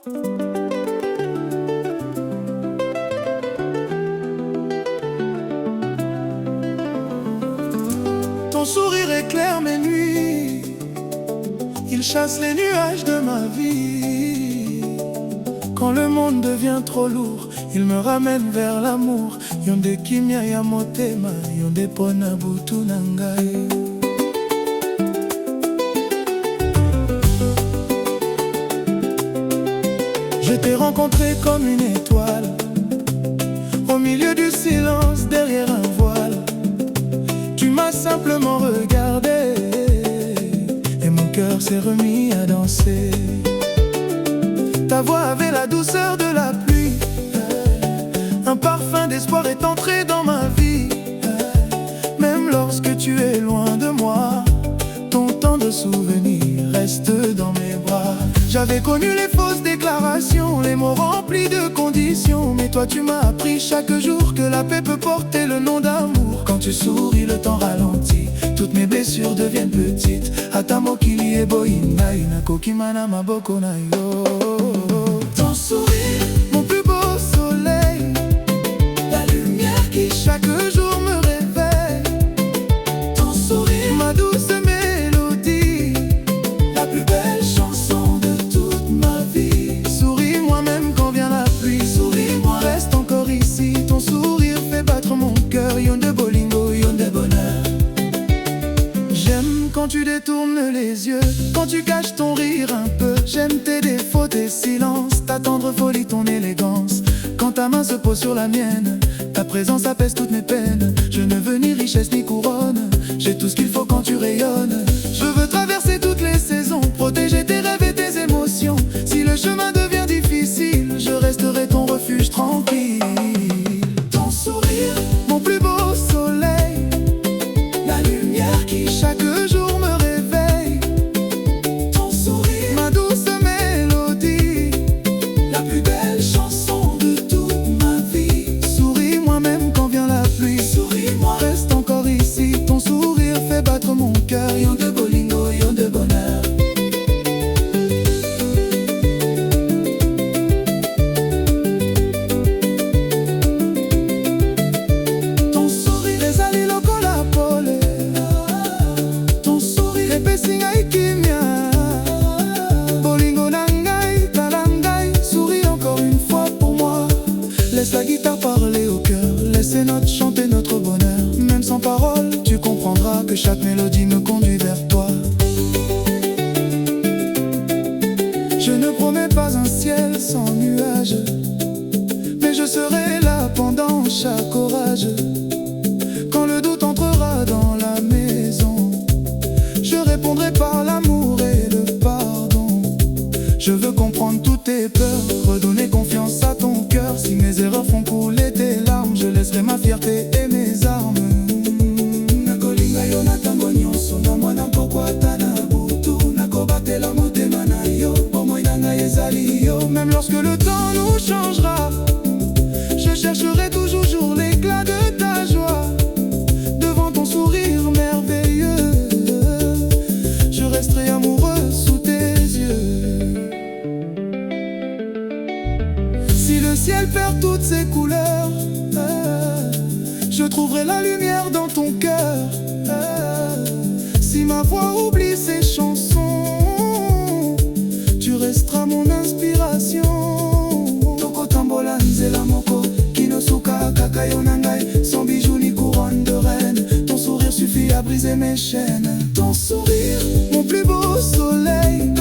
Ton sourire éclaire mes nuits, il chasse les nuages de ma vie. Quand le monde devient trop lourd, il me ramène vers l'amour. Yonde kimia ya motema, yonde pona butu na ngai. Je t'ai rencontré comme une étoile, au milieu du silence, derrière un voile. Tu m'as simplement regardé, et mon cœur s'est remis à danser. Ta voix avait la douceur de la pluie, un parfum d'espoir est entré dans ma vie. Même lorsque tu es loin de moi, ton temps de souvenir reste dans mes bras. J'avais connu les fausses déclarations, les mots remplis de conditions. Mais toi tu m'as appris chaque jour que la paix peut porter le nom d'amour. Quand tu souris, le temps ralentit, toutes mes blessures deviennent petites. Ata mokili eboinga inako kimana maboko na yo. Ton sourire, mon plus beau soleil, la lumière qui chaque jour me réveille. Ton sourire, ma douce mélodie, la plus belle chanson de toute ma vie. Souris-moi même quand vient la pluie, souris-moi, reste encore ici. Ton sourire fait battre mon cœur, yonde bolingo, yonde bonheur. J'aime quand tu détournes les yeux, quand tu caches ton rire un peu. J'aime tes défauts, tes silences, ta tendre folie, ton élégance. Quand ta main se pose sur la mienne, ta présence apaise toutes mes peines. Je ne veux ni richesse ni couronne, j'ai tout ce qu'il faut quand tu rayonnes. Je veux traverser toutes les saisons, protéger tes rêves et tes émotions. Si le chemin devient difficile, je resterai ton refuge tranquille. Ton sourire, mon plus beau soleil, la lumière qui chaque jour me réveille. Ton sourire, ma douce mélodie, la plus belle chanson de toute ma vie. Souris-moi même quand vient la pluie, souris-moi, reste encore ici. Ton sourire fait battre mon cœur, yonde bolingo, yonde bonheur. Ton sourire ezali lokola pole, ton sourire epesi ngai kimia. Bolingo na ngai, tala ngai, souris encore une fois pour moi. Laisse la guitare parler au cœur, laisse les notes chanter notre bonheur. Même sans parole, tu comprendras que chaque mélodie me conduit vers toi. Je ne promets pas un ciel sans nuages, mais je serai là pendant chaque orage. Quand le doute entrera dans la maison, je répondrai par l'amour et le pardon. Je veux comprendre toutes tes peurs, redonner confiance à ton cœur. Si mes erreurs font couler tes larmes, je laisserai ma fierté et mes armes. Nakolinga yo na tango nyonso, na mwana pokwa ata na butu. Nakobatela motema na yo, bomoi na ngai ezali yo. Même lorsque le temps nous changera, je chercherai toujours l'éclat de ta joie. Devant ton sourire merveilleux, je resterai amoureux sous tes yeux. Si le ciel perd toutes ses couleurs, je trouverai la lumière dans ton cœur. Si ma voix oublie ses chansons, tu resteras mon inspiration. Toko tambola nzela moko, kinosuka kakayo na ngai, sans bijoux ni couronne de reine. Ton sourire suffit à briser mes chaînes. Ton sourire, mon plus beau soleil,